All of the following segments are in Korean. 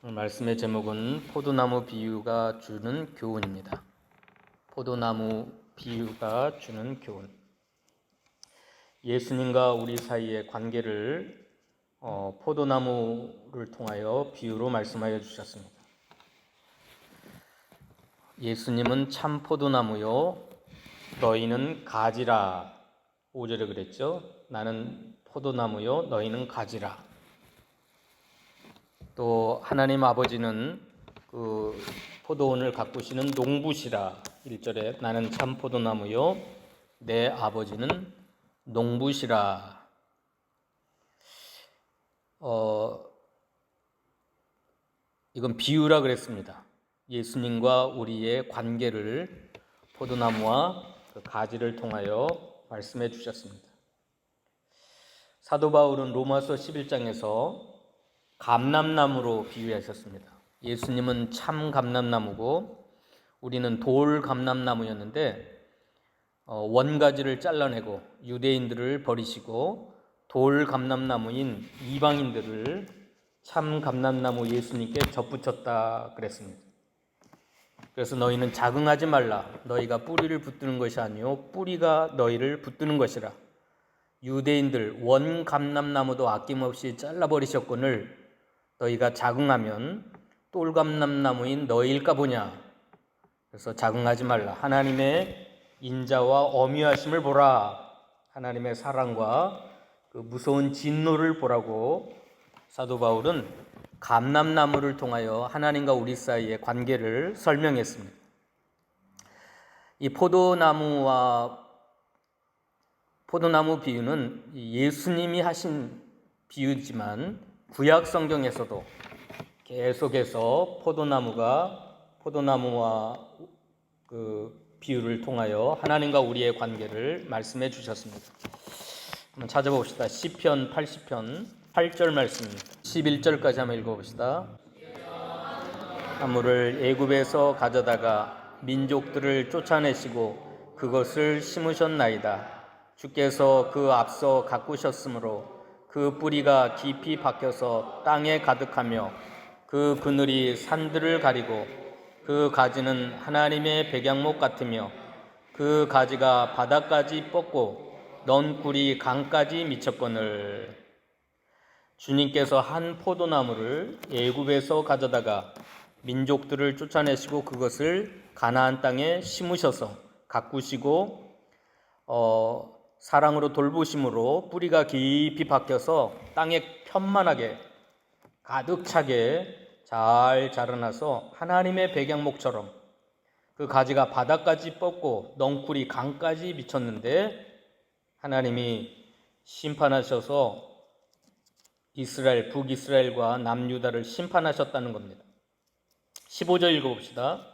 말씀의 제목은 포도나무 비유가 주는 교훈입니다. 포도나무 비유가 주는 교훈. 예수님과 우리 사이의 관계를 포도나무를 통하여 비유로 말씀하여 주셨습니다. 예수님은 참 포도나무요 너희는 가지라. 5절에 그랬죠. 나는 포도나무요 너희는 가지라. 또 하나님 아버지는 그 포도원을 가꾸시는 농부시라. 1절에 나는 참 포도나무요 내 아버지는 농부시라. 이건 비유라 그랬습니다. 예수님과 우리의 관계를 포도나무와 그 가지를 통하여 말씀해 주셨습니다. 사도 바울은 로마서 11장에서 감람나무로 비유하셨습니다. 예수님은 참 감람나무고 우리는 돌 감람나무였는데 원가지를 잘라내고 유대인들을 버리시고 돌 감람나무인 이방인들을 참 감람나무 예수님께 접붙였다 그랬습니다. 그래서 너희는 자긍하지 말라. 너희가 뿌리를 붙드는 것이 아니요 뿌리가 너희를 붙드는 것이라. 유대인들 원 감람나무도 아낌없이 잘라버리셨거늘 너희가 자긍하면 똘감람나무인 너희일까 보냐. 그래서 자긍하지 말라. 하나님의 인자와 엄위하심을 보라. 하나님의 사랑과 그 무서운 진노를 보라고 사도 바울은 감람나무를 통하여 하나님과 우리 사이의 관계를 설명했습니다. 이 포도나무 비유는 예수님이 하신 비유지만 구약 성경에서도 계속해서 포도나무와 그 비유를 통하여 하나님과 우리의 관계를 말씀해 주셨습니다. 한번 찾아봅시다. 시편 80편 8절 말씀입니다. 11절까지 한번 읽어봅시다. 나무를 애굽에서 가져다가 민족들을 쫓아내시고 그것을 심으셨나이다. 주께서 그 앞서 가꾸셨으므로 그 뿌리가 깊이 박혀서 땅에 가득하며 그 그늘이 산들을 가리고 그 가지는 하나님의 백양목 같으며 그 가지가 바다까지 뻗고 넌 꿀이 강까지 미쳤거늘. 주님께서 한 포도나무를 애굽에서 가져다가 민족들을 쫓아내시고 그것을 가나안 땅에 심으셔서 가꾸시고 사랑으로 돌보심으로 뿌리가 깊이 박혀서 땅에 편만하게 가득 차게 잘 자라나서 하나님의 백양목처럼 그 가지가 바다까지 뻗고 넝쿨이 강까지 미쳤는데 하나님이 심판하셔서 북이스라엘과 남유다를 심판하셨다는 겁니다. 15절 읽어봅시다.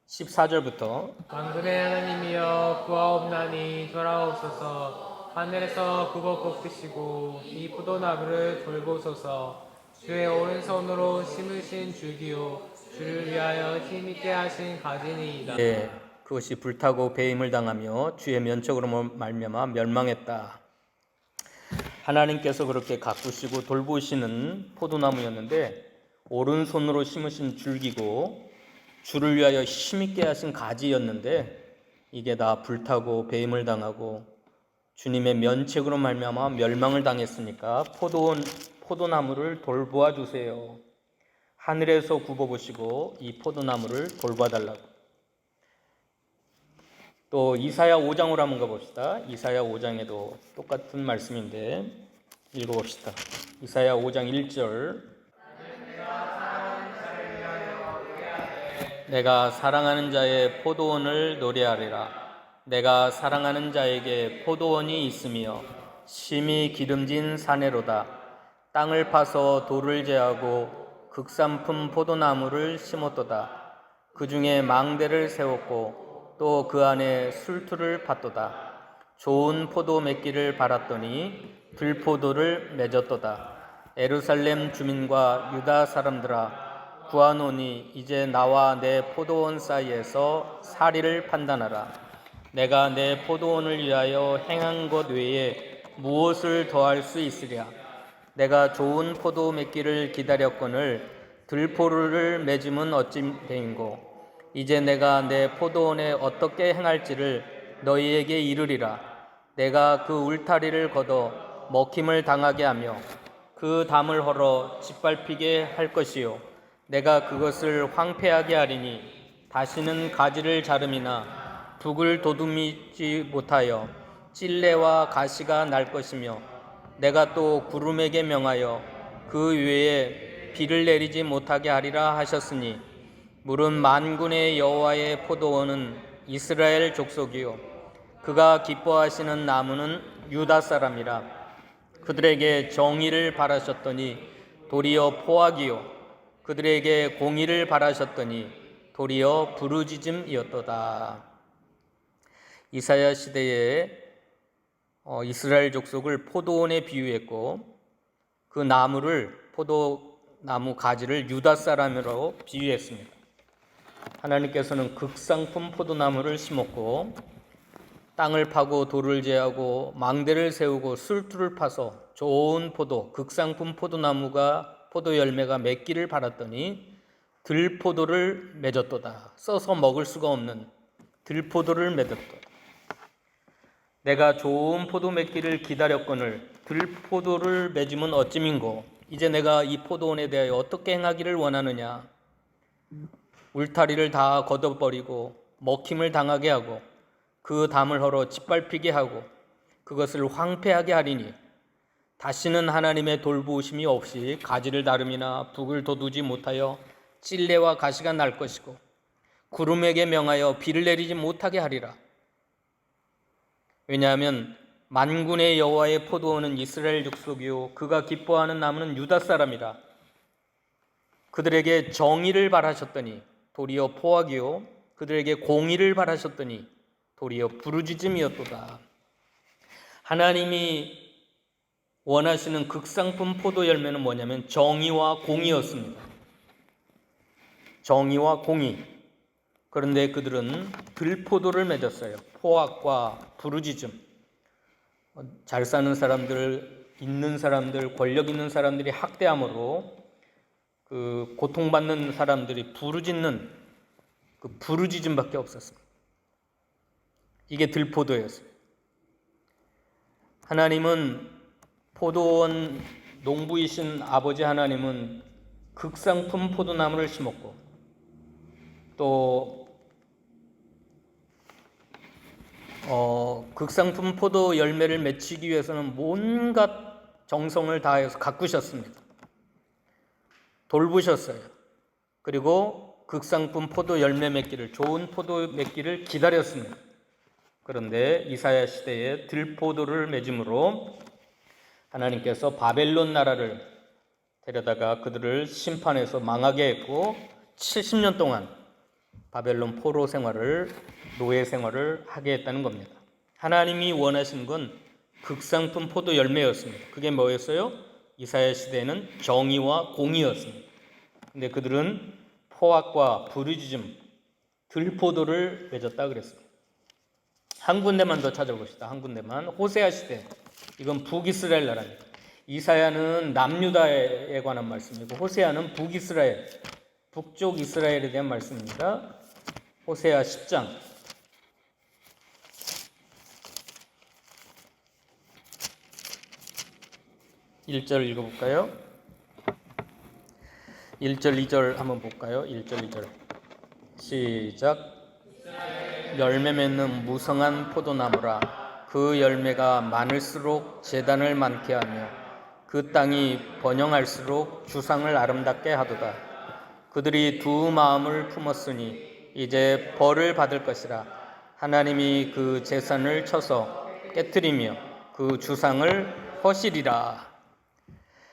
14절부터 만군의 하나님이여 구하옵나니 돌아오소서. 하늘에서 굽어 꺾으시고 이 포도나무를 돌보소서. 주의 오른손으로 심으신 줄기요 주를 위하여 힘있게 하신 가지니이다. 예, 그것이 불타고 배임을 당하며 주의 면책으로 말미암아 멸망했다. 하나님께서 그렇게 가꾸시고 돌보시는 포도나무였는데 오른손으로 심으신 줄기고 주를 위하여 힘있게 하신 가지였는데 이게 다 불타고 배임을 당하고 주님의 면책으로 말미암아 멸망을 당했으니까 포도나무를 돌보아 주세요. 하늘에서 굽어보시고 이 포도나무를 돌봐달라고. 또 이사야 5장으로 한번 가봅시다. 이사야 5장에도 똑같은 말씀인데 읽어봅시다. 이사야 5장 1절 내가 사랑하는 자의 포도원을 노래하리라. 내가 사랑하는 자에게 포도원이 있으며 심히 기름진 사내로다. 땅을 파서 돌을 제하고 극산품 포도나무를 심었도다. 그 중에 망대를 세웠고 또 그 안에 술투를 팠도다. 좋은 포도 맺기를 바랐더니 들포도를 맺었도다. 예루살렘 주민과 유다 사람들아 구하노니 이제 나와 내 포도원 사이에서 사리를 판단하라. 내가 내 포도원을 위하여 행한 것 외에 무엇을 더할 수 있으랴. 내가 좋은 포도 맺기를 기다렸거늘 들포를 맺음은 어찌되인고. 이제 내가 내 포도원에 어떻게 행할지를 너희에게 이르리라. 내가 그 울타리를 걷어 먹힘을 당하게 하며 그 담을 헐어 짓밟히게 할 것이요 내가 그것을 황폐하게 하리니 다시는 가지를 자름이나 북을 도두미지 못하여 찔레와 가시가 날 것이며 내가 또 구름에게 명하여 그 위에 비를 내리지 못하게 하리라 하셨으니 물은 만군의 여호와의 포도원은 이스라엘 족속이요 그가 기뻐하시는 나무는 유다 사람이라. 그들에게 정의를 바라셨더니 도리어 포악이요 그들에게 공의를 바라셨더니 도리어 부르짖음이었도다. 이사야 시대에 이스라엘 족속을 포도원에 비유했고 그 나무를 포도나무 가지를 유다 사람으로 비유했습니다. 하나님께서는 극상품 포도나무를 심었고 땅을 파고 돌을 제하고 망대를 세우고 술투를 파서 좋은 포도, 극상품 포도나무가 포도 열매가 맺기를 바랐더니 들포도를 맺었도다. 써서 먹을 수가 없는 들포도를 맺었도다. 내가 좋은 포도 맺기를 기다렸거늘 들포도를 맺으면 어찌민고. 이제 내가 이 포도원에 대하여 어떻게 행하기를 원하느냐. 울타리를 다 걷어버리고 먹힘을 당하게 하고 그 담을 헐어 짓밟히게 하고 그것을 황폐하게 하리니 다시는 하나님의 돌보심이 없이 가지를 다름이나 북을 돋우지 못하여 찔레와 가시가 날 것이고 구름에게 명하여 비를 내리지 못하게 하리라. 왜냐하면 만군의 여호와의 포도원은 이스라엘 족속이요 그가 기뻐하는 나무는 유다 사람이라. 그들에게 정의를 바라셨더니 도리어 포악이요 그들에게 공의를 바라셨더니 도리어 부르짖음이었도다. 하나님이 원하시는 극상품 포도 열매는 뭐냐면 정의와 공의였습니다. 정의와 공의. 그런데 그들은 들포도를 맺었어요. 포악과 부르짖음. 잘 사는 사람들, 있는 사람들, 권력 있는 사람들이 학대함으로 그 고통받는 사람들이 부르짖는 그 부르짖음밖에 없었습니다. 이게 들포도였어요. 하나님은 포도원 농부이신 아버지 하나님은 극상품 포도나무를 심었고 또 극상품 포도 열매를 맺히기 위해서는 온갖 정성을 다해서 가꾸셨습니다. 돌보셨어요. 그리고 극상품 포도 열매 맺기를 좋은 포도 맺기를 기다렸습니다. 그런데 이사야 시대에 들포도를 맺음으로 하나님께서 바벨론 나라를 데려다가 그들을 심판해서 망하게 했고 70년 동안 바벨론 포로 생활을 노예 생활을 하게 했다는 겁니다. 하나님이 원하신 건 극상품 포도 열매였습니다. 그게 뭐였어요? 이사야 시대에는 정의와 공의였습니다. 근데 그들은 포악과 부르짖음, 들포도를 맺었다 그랬습니다. 한 군데만 더 찾아봅시다. 한 군데만. 호세아 시대. 이건 북이스라엘 나라입니다. 이사야는 남유다에 관한 말씀이고 호세아는 북이스라엘, 북쪽 이스라엘에 대한 말씀입니다. 호세아 10장. 1절 읽어볼까요? 1절 2절 한번 볼까요? 1절 2절 시작. 열매 맺는 무성한 포도나무라. 그 열매가 많을수록 제단을 많게 하며 그 땅이 번영할수록 주상을 아름답게 하도다. 그들이 두 마음을 품었으니 이제 벌을 받을 것이라. 하나님이 그 제산을 쳐서 깨뜨리며 그 주상을 허시리라.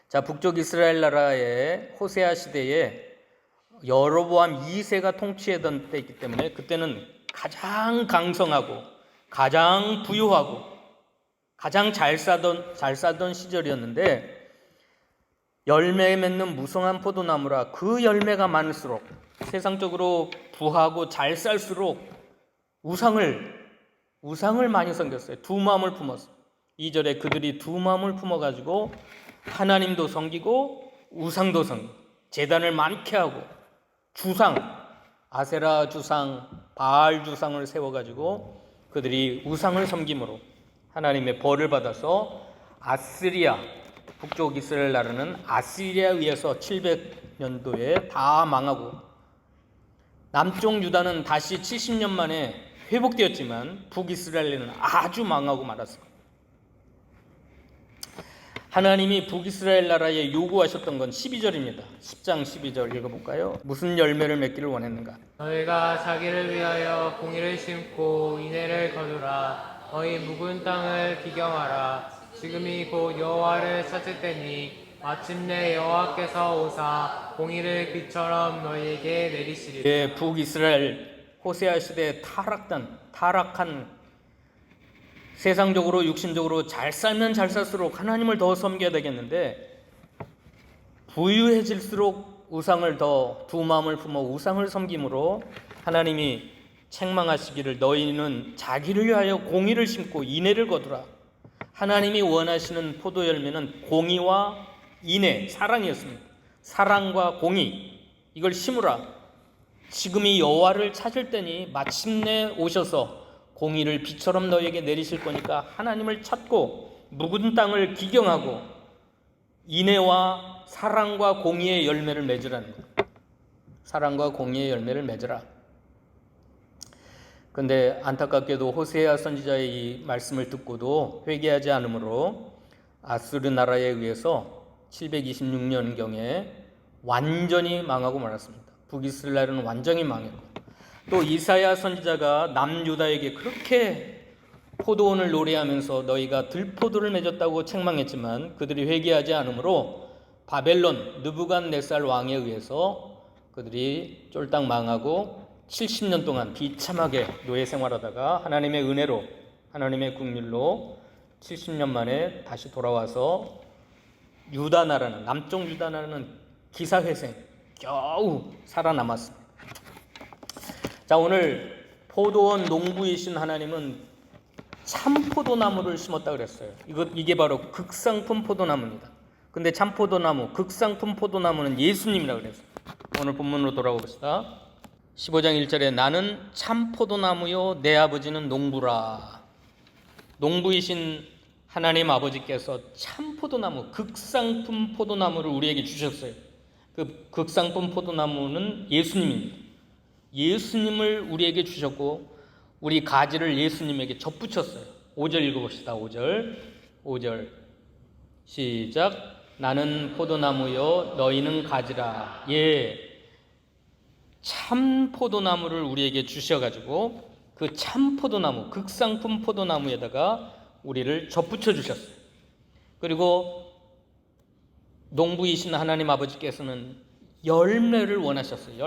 자, 북쪽 이스라엘 나라의 호세아 시대에 여로보암 2세가 통치하던 때이기 때문에 그때는 가장 강성하고 가장 부유하고 가장 잘 사던 시절이었는데 열매 맺는 무성한 포도나무라. 그 열매가 많을수록 세상적으로 부하고 잘 살수록 우상을 많이 섬겼어요. 두 마음을 품었어요. 2절에 그들이 두 마음을 품어가지고 하나님도 섬기고 우상도 섬기고 제단을 많게 하고 주상, 아세라 주상, 바알 주상을 세워가지고 그들이 우상을 섬김으로 하나님의 벌을 받아서 아스리아, 북쪽 이스라엘 나라는 아스리아에 의해서 700년도에 다 망하고 남쪽 유다는 다시 70년 만에 회복되었지만 북이스라엘은 아주 망하고 말았습니다. 하나님이 북이스라엘 나라에 요구하셨던 건 12절입니다. 10장 12절 읽어볼까요? 무슨 열매를 맺기를 원했는가? 너희가 자기를 위하여 공의를 심고 인애를 거두라. 너희 묵은 땅을 기경하라. 지금이 곧 여호와를 찾을 때니 마침내 여호와께서 오사 공의를 빛처럼 너희에게 내리시리라. 예, 북이스라엘 호세아 시대에 타락한 세상적으로 육신적으로 잘 살면 잘 살수록 하나님을 더 섬겨야 되겠는데 부유해질수록 우상을 더 두 마음을 품어 우상을 섬김으로 하나님이 책망하시기를 너희는 자기를 위하여 공의를 심고 인애를 거두라. 하나님이 원하시는 포도 열매는 공의와 인애, 사랑이었습니다. 사랑과 공의, 이걸 심으라. 지금이 여호와를 찾을 때니 마침내 오셔서 공의를 비처럼 너희에게 내리실 거니까 하나님을 찾고 묵은 땅을 기경하고 인애와 사랑과 공의의 열매를 맺으라는 거예요. 사랑과 공의의 열매를 맺으라. 그런데 안타깝게도 호세아 선지자의 이 말씀을 듣고도 회개하지 않으므로 아수르 나라에 의해서 726년경에 완전히 망하고 말았습니다. 북이스라엘은 완전히 망했고 또 이사야 선지자가 남유다에게 그렇게 포도원을 노래하면서 너희가 들포도를 맺었다고 책망했지만 그들이 회개하지 않으므로 바벨론 느부갓네살 왕에 의해서 그들이 쫄딱 망하고 70년 동안 비참하게 노예 생활하다가 하나님의 은혜로 하나님의 국률로 70년 만에 다시 돌아와서 유다 나라는 남쪽 유다 나라는 기사회생 겨우 살아남았습니다. 자, 오늘 포도원 농부이신 하나님은 참포도나무를 심었다 그랬어요. 이게 바로 극상품 포도나무입니다. 근데 참포도나무, 극상품 포도나무는 예수님이라고 그랬어요. 오늘 본문으로 돌아봅시다. 15장 1절에 나는 참포도나무요 내 아버지는 농부라. 농부이신 하나님 아버지께서 참포도나무, 극상품 포도나무를 우리에게 주셨어요. 그 극상품 포도나무는 예수님입니다. 예수님을 우리에게 주셨고 우리 가지를 예수님에게 접붙였어요. 5절 읽어봅시다. 5절 시작. 나는 포도나무요 너희는 가지라. 예, 참 포도나무를 우리에게 주셔가지고 그 참 포도나무, 극상품 포도나무에다가 우리를 접붙여 주셨어요. 그리고 농부이신 하나님 아버지께서는 열매를 원하셨어요.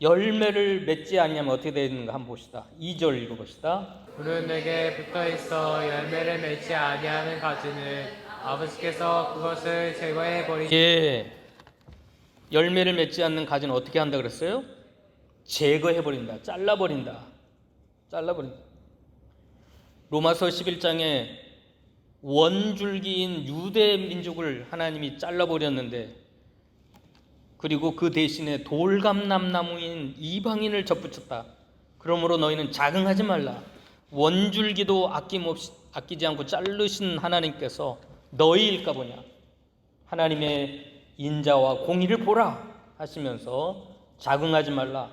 열매를 맺지 않냐면 어떻게 되는가 한번 봅시다. 2절 읽어봅시다. 불은 내게 붙어있어 열매를 맺지 아니하는 가지는 아버지께서 그것을 제거해 버리시고. 예, 열매를 맺지 않는 가지는 어떻게 한다 그랬어요? 제거해 버린다. 잘라버린다. 로마서 11장에 원줄기인 유대 민족을 하나님이 잘라버렸는데 그리고 그 대신에 돌감람나무인 이방인을 접붙였다. 그러므로 너희는 자긍하지 말라. 원줄기도 아끼지 않고 자르신 하나님께서 너희일까 보냐. 하나님의 인자와 공의를 보라 하시면서 자긍하지 말라.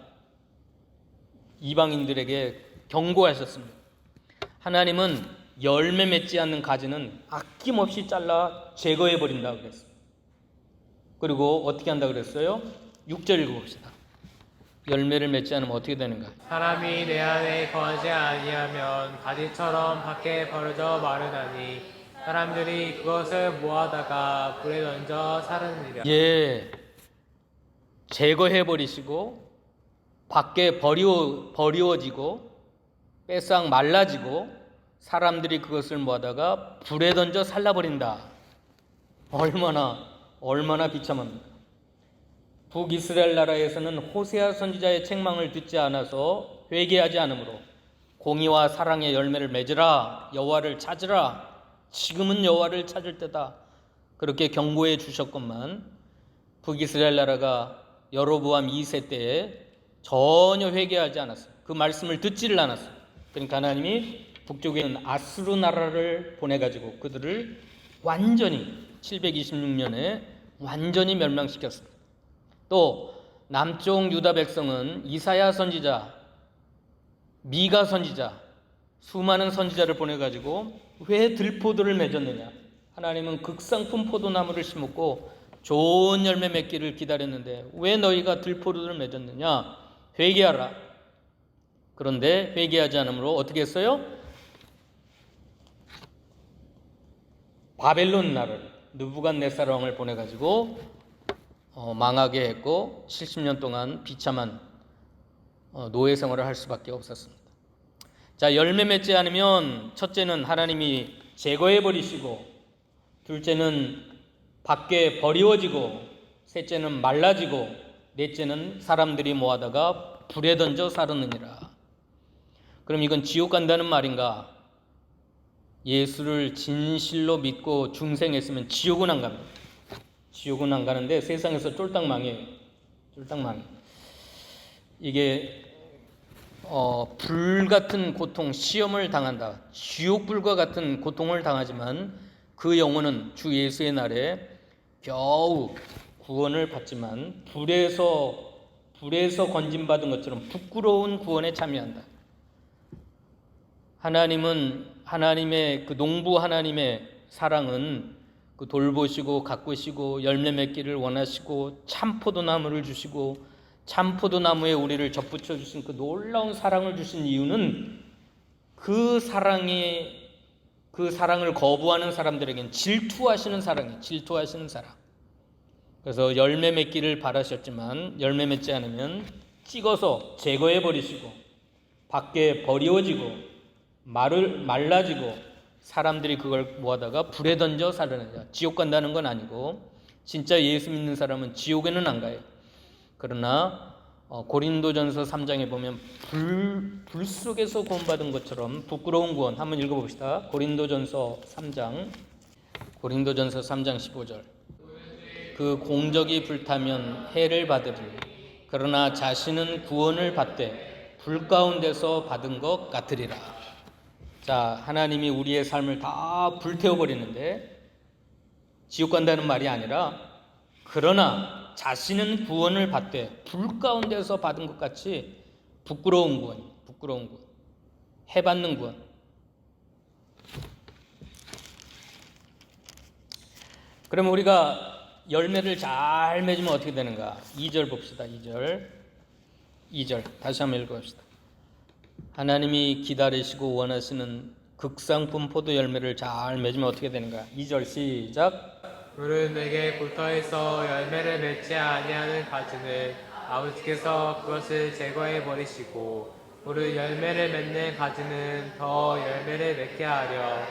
이방인들에게 경고하셨습니다. 하나님은 열매 맺지 않는 가지는 아낌없이 잘라 제거해버린다 그랬어요. 그리고 어떻게 한다 그랬어요? 6절 읽어봅시다. 열매를 맺지 않으면 어떻게 되는가? 사람이 내 안에 거하지 아니하면 가지처럼 밖에 버려져 마르다니 사람들이 그것을 모아다가 불에 던져 사르느니라. 예, 제거해버리시고 밖에 버리워지고 빼싹 말라지고 사람들이 그것을 모아다가 불에 던져 살라버린다. 얼마나 비참합니까? 북이스라엘 나라에서는 호세아 선지자의 책망을 듣지 않아서 회개하지 않으므로 공의와 사랑의 열매를 맺으라. 여호와를 찾으라. 지금은 여호와를 찾을 때다. 그렇게 경고해 주셨건만 북이스라엘 나라가 여로보암 2세 때에 전혀 회개하지 않았어요. 그 말씀을 듣지를 않았어요. 그러니까 하나님이 북쪽에 있는 아수르 나라를 보내가지고 그들을 완전히 726년에 완전히 멸망시켰습니다. 또 남쪽 유다 백성은 이사야 선지자, 미가 선지자, 수많은 선지자를 보내가지고 왜 들포도를 맺었느냐? 하나님은 극상품 포도나무를 심었고 좋은 열매 맺기를 기다렸는데 왜 너희가 들포도를 맺었느냐? 회개하라. 그런데 회개하지 않으므로 어떻게 했어요? 바벨론 나라를 느부갓네살 왕을 보내가지고 망하게 했고 70년 동안 비참한 노예 생활을 할 수밖에 없었습니다. 자, 열매 맺지 않으면 첫째는 하나님이 제거해 버리시고, 둘째는 밖에 버리워지고, 셋째는 말라지고, 넷째는 사람들이 모아다가 불에 던져 사르느니라. 그럼 이건 지옥 간다는 말인가? 예수를 진실로 믿고 중생했으면 지옥은 안 갑니다. 지옥은 안 가는데 세상에서 쫄딱 망해요. 쫄딱 망해. 이게 불같은 고통, 시험을 당한다. 지옥불과 같은 고통을 당하지만 그 영혼은 주 예수의 날에 겨우 구원을 받지만 불에서 건진받은 것처럼 부끄러운 구원에 참여한다. 하나님은 하나님의 그 농부 하나님의 사랑은 그 돌보시고 가꾸시고 열매 맺기를 원하시고 참포도나무를 주시고 참포도나무에 우리를 접붙여 주신 그 놀라운 사랑을 주신 이유는 그 사랑을 거부하는 사람들에겐 질투하시는 사랑이에요. 질투하시는 사랑. 그래서 열매 맺기를 바라셨지만 열매 맺지 않으면 찍어서 제거해 버리시고 밖에 버리워지고 말라지고 사람들이 그걸 모아다가 불에 던져 살려내자. 지옥 간다는 건 아니고 진짜 예수 믿는 사람은 지옥에는 안 가요. 그러나 고린도전서 3장에 보면 불 속에서 구원받은 것처럼 부끄러운 구원 한번 읽어봅시다. 고린도전서 3장 15절. 그 공적이 불타면 해를 받으리니 그러나 자신은 구원을 받되 불 가운데서 받은 것 같으리라. 자, 하나님이 우리의 삶을 다 불태워버리는데 지옥 간다는 말이 아니라 그러나 자신은 구원을 받되 불 가운데서 받은 것 같이 부끄러운 구원, 해받는 구원. 그러면 우리가 열매를 잘 맺으면 어떻게 되는가? 2절 봅시다. 2절 다시 한번 읽어봅시다. 하나님이 기다리시고 원하시는 극상품 포도 열매를 잘 맺으면 어떻게 되는가? 2절 시작. 물은 내게 붙어있어 열매를 맺지 아니하는 가지는 아버지께서 그것을 제거해 버리시고 물은 열매를 맺는 가지는 더 열매를 맺게 하려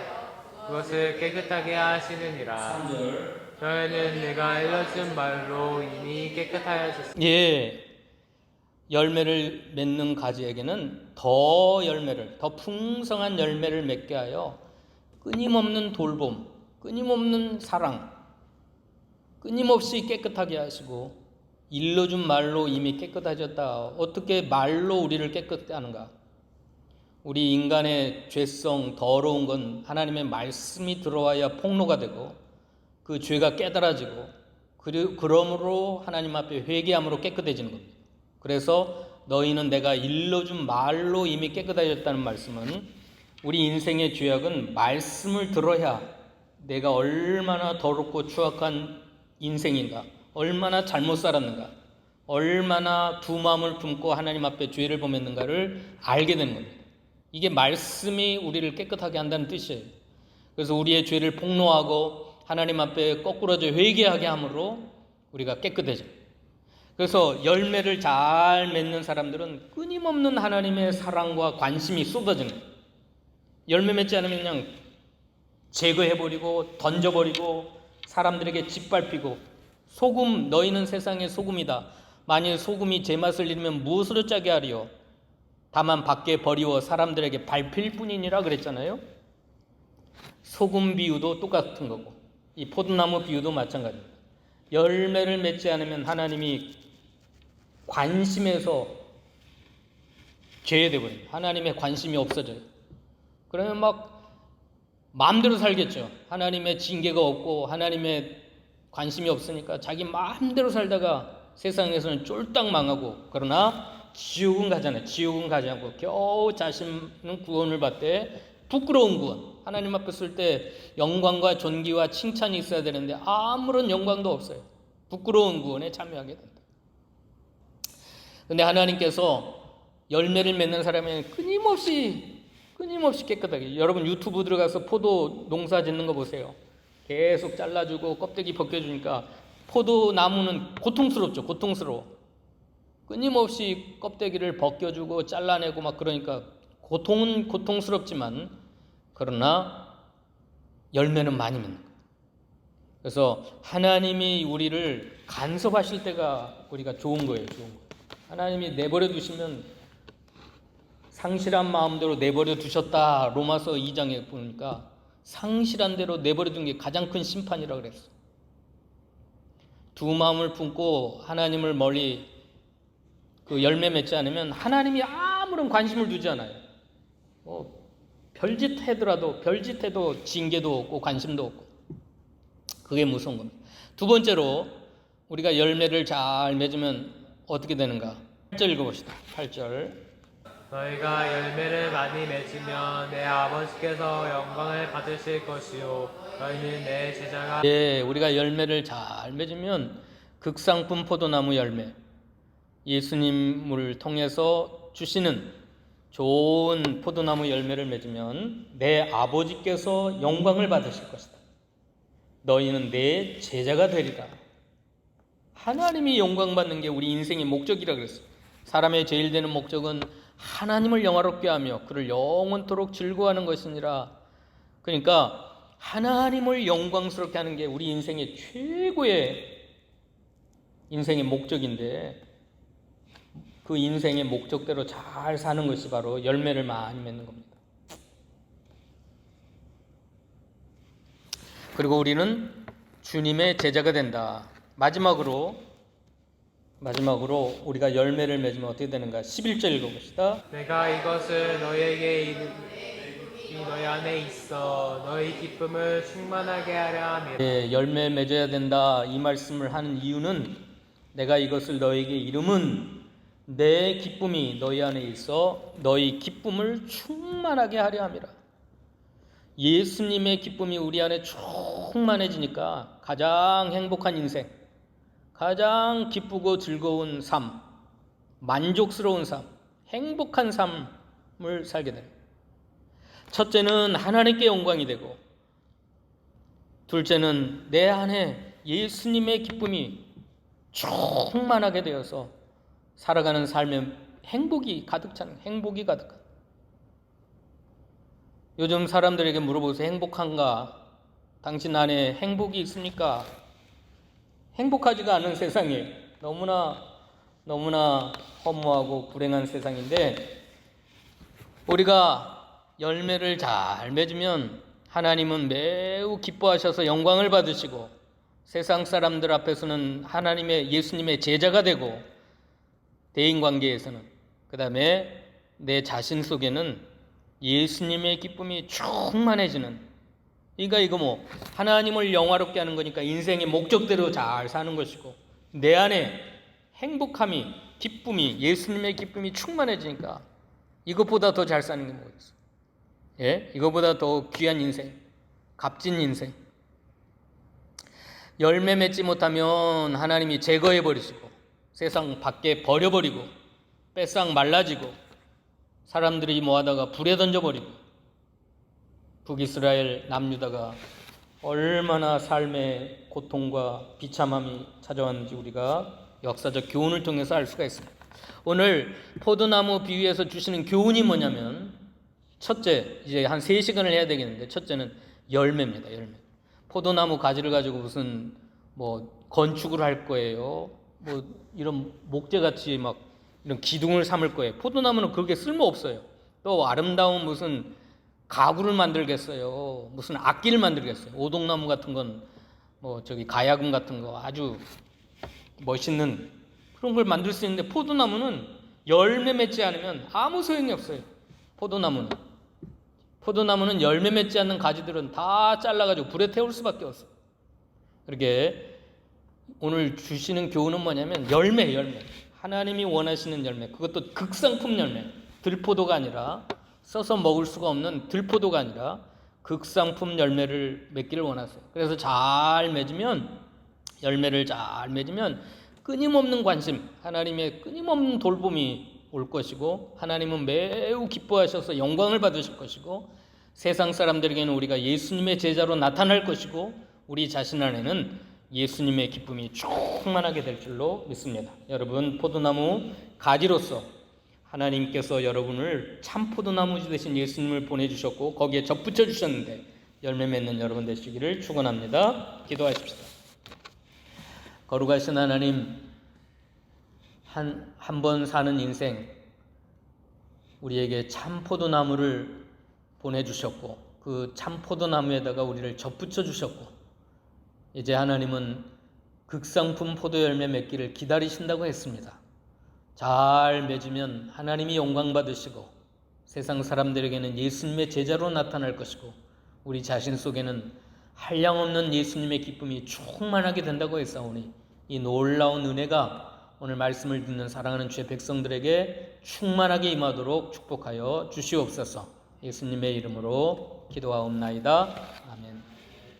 그것을 깨끗하게 하시느니라. 3절. 저희는 내가 일러준 말로 이미 깨끗하여졌습니다. 예, 열매를 맺는 가지에게는 더 풍성한 열매를 맺게 하여 끊임없는 돌봄, 끊임없는 사랑, 끊임없이 깨끗하게 하시고 일러준 말로 이미 깨끗해졌다. 어떻게 말로 우리를 깨끗하게 하는가? 우리 인간의 죄성, 더러운 건 하나님의 말씀이 들어와야 폭로가 되고 그 죄가 깨달아지고 그러므로 하나님 앞에 회개함으로 깨끗해지는 겁니다. 그래서 너희는 내가 일러준 말로 이미 깨끗해졌다는 말씀은 우리 인생의 죄악은 말씀을 들어야 내가 얼마나 더럽고 추악한 인생인가, 얼마나 잘못 살았는가, 얼마나 두 마음을 품고 하나님 앞에 죄를 범했는가를 알게 되는 겁니다. 이게 말씀이 우리를 깨끗하게 한다는 뜻이에요. 그래서 우리의 죄를 폭로하고 하나님 앞에 거꾸러져 회개하게 함으로 우리가 깨끗해져요. 그래서 열매를 잘 맺는 사람들은 끊임없는 하나님의 사랑과 관심이 쏟아지는 거예요. 열매 맺지 않으면 그냥 제거해버리고 던져버리고 사람들에게 짓밟히고 소금, 너희는 세상의 소금이다. 만일 소금이 제맛을 잃으면 무엇으로 짜게 하리요? 다만 밖에 버리워 사람들에게 밟힐 뿐이니라 그랬잖아요. 소금 비유도 똑같은 거고 이 포도나무 비유도 마찬가지입니다. 열매를 맺지 않으면 하나님이 관심에서 제외되거든요. 하나님의 관심이 없어져요. 그러면 막 마음대로 살겠죠. 하나님의 징계가 없고 하나님의 관심이 없으니까 자기 마음대로 살다가 세상에서는 쫄딱 망하고, 그러나 지옥은 가잖아요. 지옥은 가지 않고 겨우 자신은 구원을 받되 부끄러운 구원. 하나님 앞에 설 때 영광과 존귀와 칭찬이 있어야 되는데 아무런 영광도 없어요. 부끄러운 구원에 참여하게 된다. 근데 하나님께서 열매를 맺는 사람은 끊임없이 깨끗하게, 여러분 유튜브 들어가서 포도 농사 짓는 거 보세요. 계속 잘라주고 껍데기 벗겨주니까 포도나무는 고통스럽죠. 고통스러워. 끊임없이 껍데기를 벗겨주고 잘라내고 막 그러니까 고통은 고통스럽지만, 그러나 열매는 많이 맺는 거예요. 그래서 하나님이 우리를 간섭하실 때가 우리가 좋은 거예요. 좋은 거예요. 하나님이 내버려 두시면 상실한 마음대로 내버려 두셨다. 로마서 2장에 보니까 상실한 대로 내버려 둔 게 가장 큰 심판이라고 그랬어. 두 마음을 품고 하나님을 멀리 그 열매 맺지 않으면 하나님이 아무런 관심을 두지 않아요. 별짓 해도 징계도 없고 관심도 없고. 그게 무서운 겁니다. 두 번째로 우리가 열매를 잘 맺으면 어떻게 되는가? 8절 읽어봅시다. 8절. 너희가 열매를 많이 맺으면 내 아버지께서 영광을 받으실 것이요 너희는 내 제자가. 우리가 열매를 잘 맺으면 극상품 포도나무 열매, 예수님을 통해서 주시는 좋은 포도나무 열매를 맺으면 내 아버지께서 영광을 받으실 것이다. 너희는 내 제자가 되리라. 하나님이 영광 받는 게 우리 인생의 목적이라 그랬어요. 사람의 제일 되는 목적은 하나님을 영화롭게 하며 그를 영원토록 즐거워하는 것이니라. 그러니까 하나님을 영광스럽게 하는 게 우리 인생의 최고의 인생의 목적인데, 그 인생의 목적대로 잘 사는 것이 바로 열매를 많이 맺는 겁니다. 그리고 우리는 주님의 제자가 된다. 마지막으로 우리가 열매를 맺으면 어떻게 되는가? 11절 읽어봅시다. 내가 이것을 너희에게 너희 안에 있어 너희 기쁨을 충만하게 하려 함이라. 열매 맺어야 된다. 이 말씀을 하는 이유는 내가 이것을 너희에게 이름은 내 기쁨이 너희 안에 있어 너희 기쁨을 충만하게 하려 함이라. 예수님의 기쁨이 우리 안에 충만해지니까 가장 행복한 인생, 가장 기쁘고 즐거운 삶, 만족스러운 삶, 행복한 삶을 살게 됩니다. 첫째는 하나님께 영광이 되고, 둘째는 내 안에 예수님의 기쁨이 충만하게 되어서 살아가는 삶에 행복이 가득한. 요즘 사람들에게 물어보세요. 행복한가? 당신 안에 행복이 있습니까? 행복하지가 않은 세상이 너무나 허무하고 불행한 세상인데, 우리가 열매를 잘 맺으면 하나님은 매우 기뻐하셔서 영광을 받으시고, 세상 사람들 앞에서는 예수님의 제자가 되고, 대인관계에서는, 그 다음에 내 자신 속에는 예수님의 기쁨이 충만해지는. 그러니까 이거 하나님을 영화롭게 하는 거니까 인생의 목적대로 잘 사는 것이고, 내 안에 행복함이, 기쁨이, 예수님의 기쁨이 충만해지니까 이것보다 더 잘 사는 게 뭐겠어? 이것보다 더 귀한 인생, 값진 인생. 열매 맺지 못하면 하나님이 제거해 버리시고, 세상 밖에 버려버리고, 뺏상 말라지고, 사람들이 뭐하다가 불에 던져버리고, 북이스라엘 남유다가 얼마나 삶의 고통과 비참함이 찾아왔는지 우리가 역사적 교훈을 통해서 알 수가 있습니다. 오늘 포도나무 비유에서 주시는 교훈이 뭐냐면, 첫째, 이제 한 3시간을 해야 되겠는데, 첫째는 열매입니다. 열매. 포도나무 가지를 가지고 무슨 건축을 할 거예요. 이런 목재같이 막 이런 기둥을 삼을 거예요. 포도나무는 그렇게 쓸모없어요. 또 아름다운 무슨 가구를 만들겠어요. 무슨 악기를 만들겠어요. 오동나무 같은 건 뭐 저기 가야금 같은 거 아주 멋있는 그런 걸 만들 수 있는데 포도나무는 열매 맺지 않으면 아무 소용이 없어요. 포도나무는 열매 맺지 않는 가지들은 다 잘라가지고 불에 태울 수밖에 없어요. 그렇게 오늘 주시는 교훈은 뭐냐면 열매. 하나님이 원하시는 열매. 그것도 극상품 열매. 들포도가 아니라 써서 먹을 수가 없는 들포도가 아니라 극상품 열매를 맺기를 원하세요. 그래서 열매를 잘 맺으면 끊임없는 관심, 하나님의 끊임없는 돌봄이 올 것이고 하나님은 매우 기뻐하셔서 영광을 받으실 것이고 세상 사람들에게는 우리가 예수님의 제자로 나타날 것이고 우리 자신 안에는 예수님의 기쁨이 충만하게 될 줄로 믿습니다. 여러분, 포도나무 가지로서 하나님께서 여러분을 참 포도나무 되신 예수님을 보내주셨고 거기에 접붙여 주셨는데 열매 맺는 여러분 되시기를 축원합니다. 기도하십시다. 거룩하신 하나님, 한 번 사는 인생 우리에게 참 포도나무를 보내주셨고 그 참 포도나무에다가 우리를 접붙여 주셨고 이제 하나님은 극상품 포도 열매 맺기를 기다리신다고 했습니다. 잘 맺으면 하나님이 영광 받으시고 세상 사람들에게는 예수님의 제자로 나타날 것이고 우리 자신 속에는 한량없는 예수님의 기쁨이 충만하게 된다고 했사오니 이 놀라운 은혜가 오늘 말씀을 듣는 사랑하는 주의 백성들에게 충만하게 임하도록 축복하여 주시옵소서. 예수님의 이름으로 기도하옵나이다. 아멘.